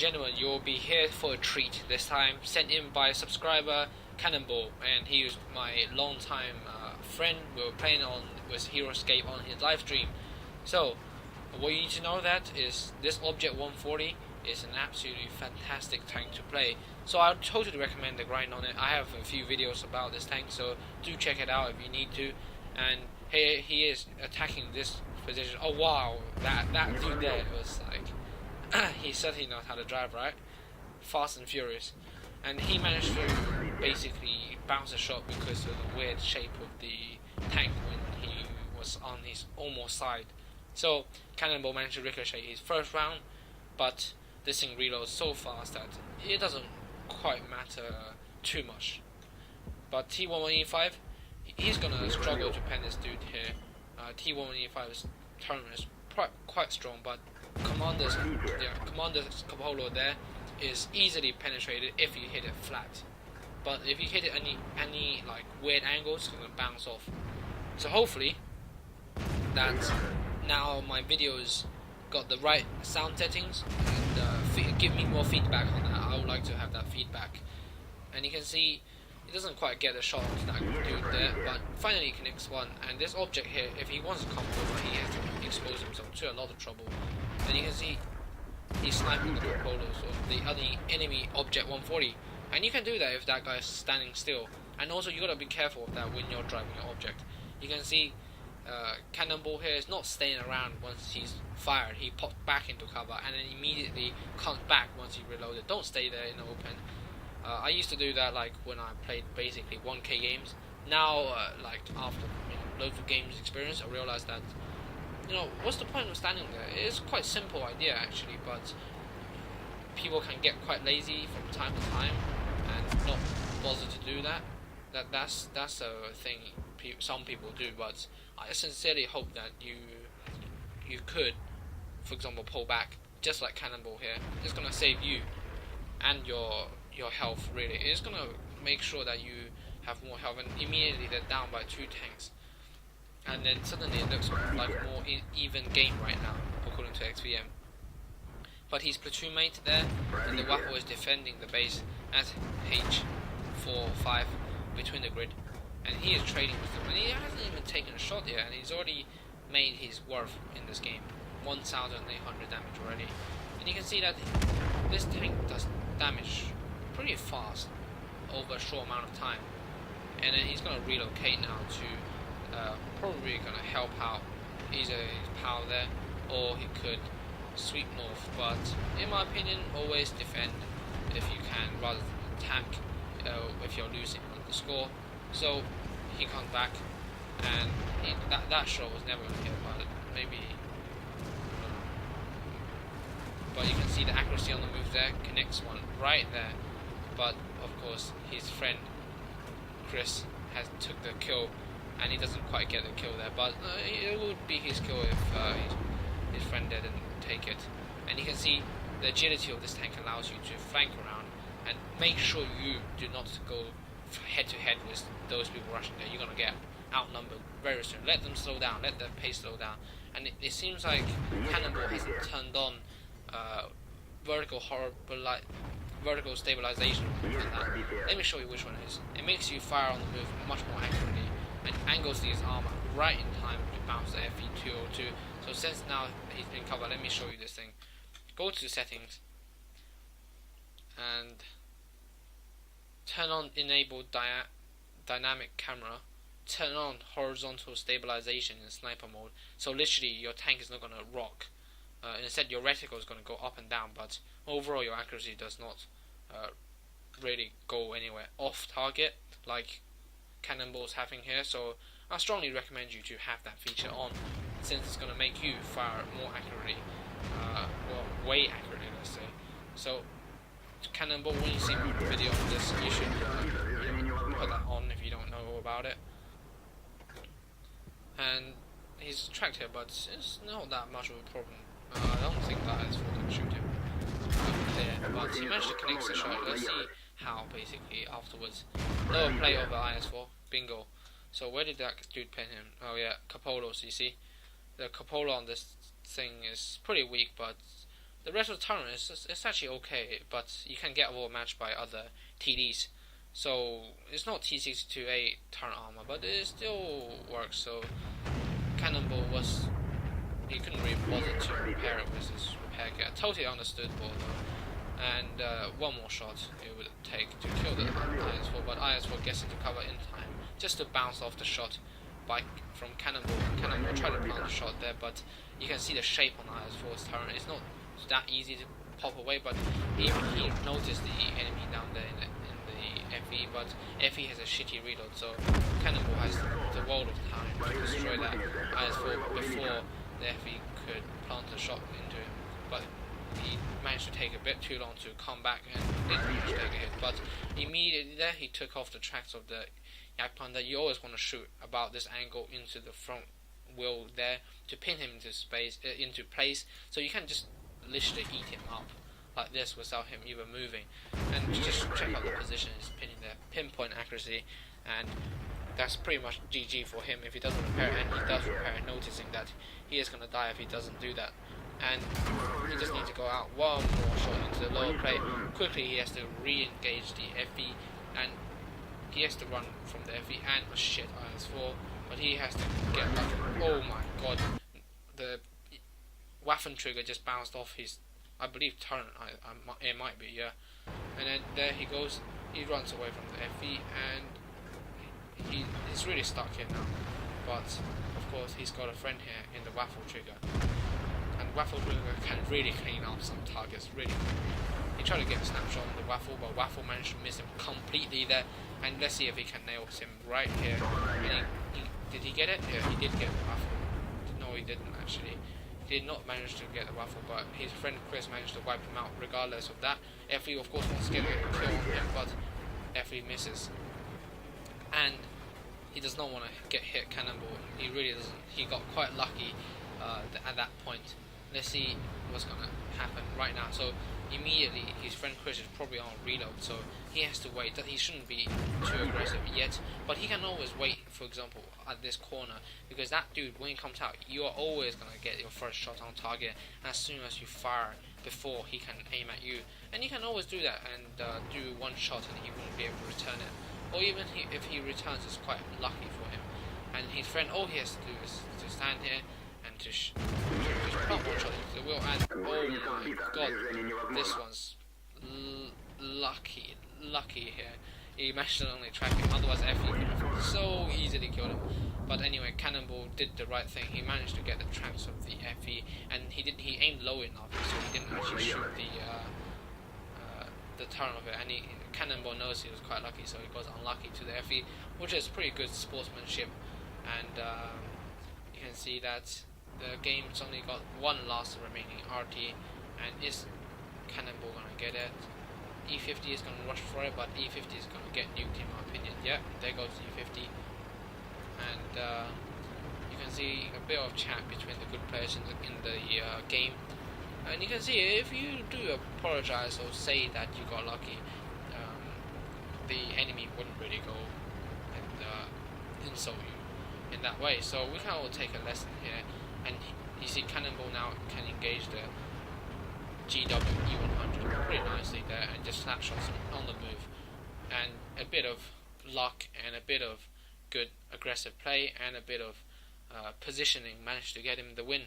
gentlemen, you'll be here for a treat this time, sent in by a subscriber, Cannonball, and he was my long-time friend. We were playing on with Hero Escape on his live stream. So, what you need to know that is this Object-140 is an absolutely fantastic tank to play. So I totally recommend the grind on it. I have a few videos about this tank, so do check it out if you need to. And here he is attacking this position. Oh wow, that dude there was like, he certainly knows how to drive, right? Fast and furious. And he managed to basically bounce a shot because of the weird shape of the tank when he was on his almost side. So Cannonball managed to ricochet his first round, but this thing reloads so fast that it doesn't quite matter too much. But T1185, he's gonna struggle to pen this dude here. T1185's tournament is quite strong, but Commander's Capolo there is easily penetrated if you hit it flat. But if you hit it any like weird angles, it's gonna bounce off. So hopefully that now my videos got the right sound settings and give me more feedback on that. I would like to have that feedback. And you can see he doesn't quite get a shot onto that dude there, but finally he connects one. And this object here, if he wants to come over, he has to expose himself to a lot of trouble. And you can see he's sniping the Capolos of the other enemy Object-140. And you can do that if that guy is standing still. And also you gotta be careful of that when you're driving your object. You can see Cannonball here is not staying around once he's fired. He pops back into cover and then immediately comes back once he reloaded. Don't stay there in the open. I used to do that like when I played basically 1K games. Now, like after loads of games experience, I realized that what's the point of standing there? It's quite a simple idea actually, but people can get quite lazy from time to time and not bother to do that. That's a thing some people do, but I sincerely hope that you could, for example, pull back just like Cannonball here. It's gonna save you and your health. Really, it's gonna make sure that you have more health, and immediately they're down by 2 tanks, and then suddenly it looks like a more even game right now according to XVM. But his platoon mate there, and the Waffle is defending the base at H4-5 between the grid, and he is trading with them, and he hasn't even taken a shot yet, and he's already made his worth in this game, 1,800 damage already. And you can see that this tank does damage pretty fast over a short amount of time. And then he's going to relocate now to probably going to help out either his pal there, or he could sweep north. But in my opinion, always defend if you can rather than attack if you're losing on the score. So he comes back, and that shot was never going to hit, but maybe. But you can see the accuracy on the move there, connects one right there. But of course his friend Chris has took the kill, and he doesn't quite get the kill there, but it would be his kill if his friend didn't take it. And you can see the agility of this tank allows you to flank around and make sure you do not go head to head with those people rushing there. You're gonna get outnumbered very soon. Let them slow down, let their pace slow down. And it seems like Cannonball hasn't turned on vertical stabilization. Let me show you which one it is. It makes you fire on the move much more accurately and angles his armor right in time to bounce the FE202. So since now he's been covered, let me show you this thing. Go to settings and turn on enable dynamic camera. Turn on horizontal stabilization in sniper mode. So literally your tank is not going to rock. Instead your reticle is going to go up and down, but overall your accuracy does not really go anywhere off target like Cannonball's having here. So I strongly recommend you to have that feature on, since it's going to make you fire more accurately, well, way accurately, let's say. So Cannonball, when you see my video on this, you should put that on if you don't know about it. And he's tracked here, but it's not that much of a problem. I don't think that is going to shoot him there, but he managed to connect the shot. Let's see how, basically, afterwards. Lower play over IS4, bingo. So where did that dude pin him? Oh yeah, Capolos, you see? The Capola on this thing is pretty weak, but The rest of the turret is actually okay, but you can get overmatched by other TDs. So it's not T62A turret armor, but it still works. So Cannonball was, he couldn't really bother to repair it with his repair kit. Totally understandable though. And one more shot it would take to kill the IS-4, but IS-4 gets into cover in time just to bounce off the shot from Cannonball. Cannonball tried to plant the shot there, but you can see the shape on IS-4's turret. It's not that easy to pop away, but he noticed the enemy down there in the FE, but FE has a shitty reload, so Cannonball has the world of time to destroy that IS-4 before the FE could plant a shot into him. But he managed to take a bit too long to come back and didn't manage to take a hit. But immediately there, he took off the tracks of the Yak Panda. You always want to shoot about this angle into the front wheel there to pin him into place, so you can just literally eat him up like this without him even moving. And just check out the position he's pinning there, pinpoint accuracy, and that's pretty much GG for him if he doesn't repair. And he does repair, noticing that he is going to die if he doesn't do that. And he just needs to go out one more shot into the lower plate. Quickly he has to re-engage the FE, and he has to run from the FE and shit IS-4, but he has to get up. Oh my god, the Waffen trigger just bounced off his, I believe, turret. It might be, yeah. And then there he goes, he runs away from the FE, and he's really stuck here now. But of course he's got a friend here in the Waffle trigger, and Waffle trigger can really clean up some targets, really. He tried to get a snapshot on the Waffle, but Waffle managed to miss him completely there. And let's see if he can nail him right here. And did he get it? Yeah, he did get the Waffle. No, he didn't actually. He did not manage to get the Waffle, but his friend Chris managed to wipe him out regardless of that. FE of course wants to get a kill on him, but FE misses. And he does not want to get hit Cannonball. He really doesn't. He got quite lucky at that point. Let's see what's going to happen right now. So immediately his friend Chris is probably on reload, so he has to wait. He shouldn't be too aggressive yet, but he can always wait, for example, at this corner, because that dude, when he comes out, you are always going to get your first shot on target as soon as you fire before he can aim at you. And you can always do that and do one shot and he won't be able to return it. Or even if he returns, it's quite lucky for him. And his friend, all he has to do is to stand here and to plant one shot into the wheel, and oh my god, this one's lucky here. He managed to only track him, otherwise FE could have so easily killed him. But anyway, Cannonball did the right thing. He managed to get the tracks of the FE, and he aimed low enough, so he didn't actually shoot the turn of it. And Cannonball knows he was quite lucky, so he goes unlucky to the FE, which is pretty good sportsmanship. And you can see that the game's only got one last remaining RT, and is Cannonball gonna get it? E50 is gonna rush for it, but E50 is gonna get nuked in my opinion. Yeah, there goes E50. And you can see a bit of chat between the good players in the game. And you can see if you do apologize or say that you got lucky, the enemy wouldn't really go and insult you in that way. So we can all take a lesson here. And you see Cannonball now can engage the GW E100 pretty nicely there and just snapshots on the move. And a bit of luck and a bit of good aggressive play and a bit of positioning managed to get him the win.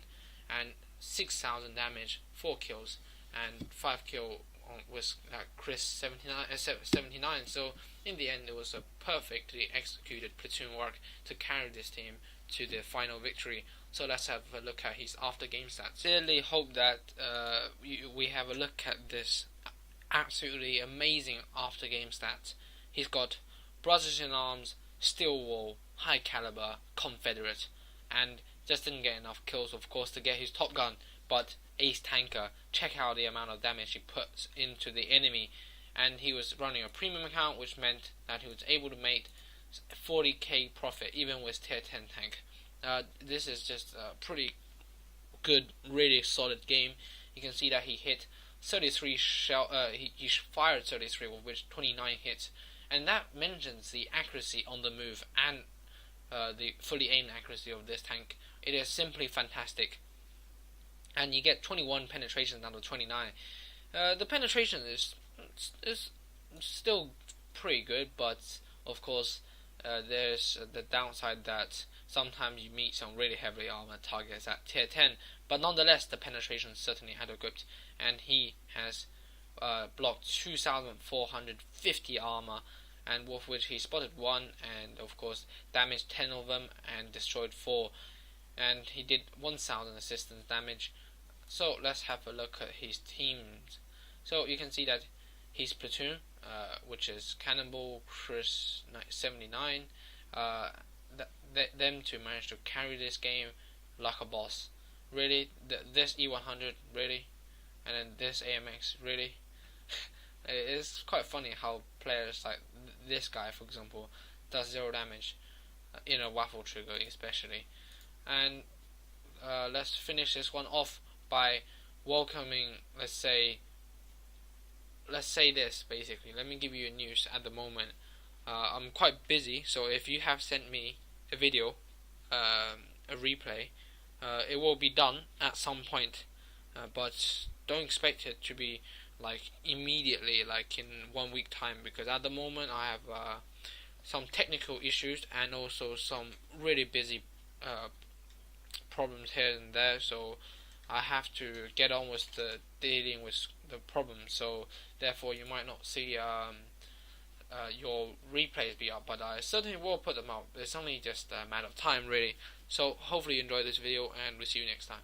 And 6,000 damage, 4 kills, and 5 kill was Chris 79. So in the end it was a perfectly executed platoon work to carry this team to the final victory. So let's have a look at his after game stats. Sincerely hope that we have a look at this absolutely amazing after game stats. He's got Brothers in Arms, Steel Wall, High Caliber, Confederate, and just didn't get enough kills of course to get his Top Gun, but Ace Tanker. Check out the amount of damage he puts into the enemy. And he was running a premium account, which meant that he was able to make 40k profit even with tier 10 tank. This is just a pretty good, really solid game. You can see that he hit 33 shell. He fired 33, of which 29 hits, and that mentions the accuracy on the move and the fully aimed accuracy of this tank. It is simply fantastic. and you get 21 penetration down to 29. The penetration is still pretty good, but of course there's the downside that sometimes you meet some really heavily armored targets at tier 10, but nonetheless the penetration certainly had equipped, and he has blocked 2,450 armor, and with which he spotted 1 and of course damaged 10 of them and destroyed 4, and he did 1,000 assistance damage. So let's have a look at his teams. So you can see that his platoon, which is Cannonball, Chris 79, them two managed to carry this game like a boss. Really, this E100, really, and then this AMX, really. It's quite funny how players like this guy, for example, does 0 damage in a waffle trigger, especially. And let's finish this one off by welcoming, let's say this basically. Let me give you a news at the moment. I'm quite busy, so if you have sent me a video, a replay, it will be done at some point, but don't expect it to be like immediately, like in 1 week time, because at the moment I have some technical issues and also some really busy problems here and there, so I have to get on with dealing with the problem. So therefore you might not see your replays be up, but I certainly will put them out. It's only just a matter of time, really. So hopefully you enjoyed this video, and we'll see you next time.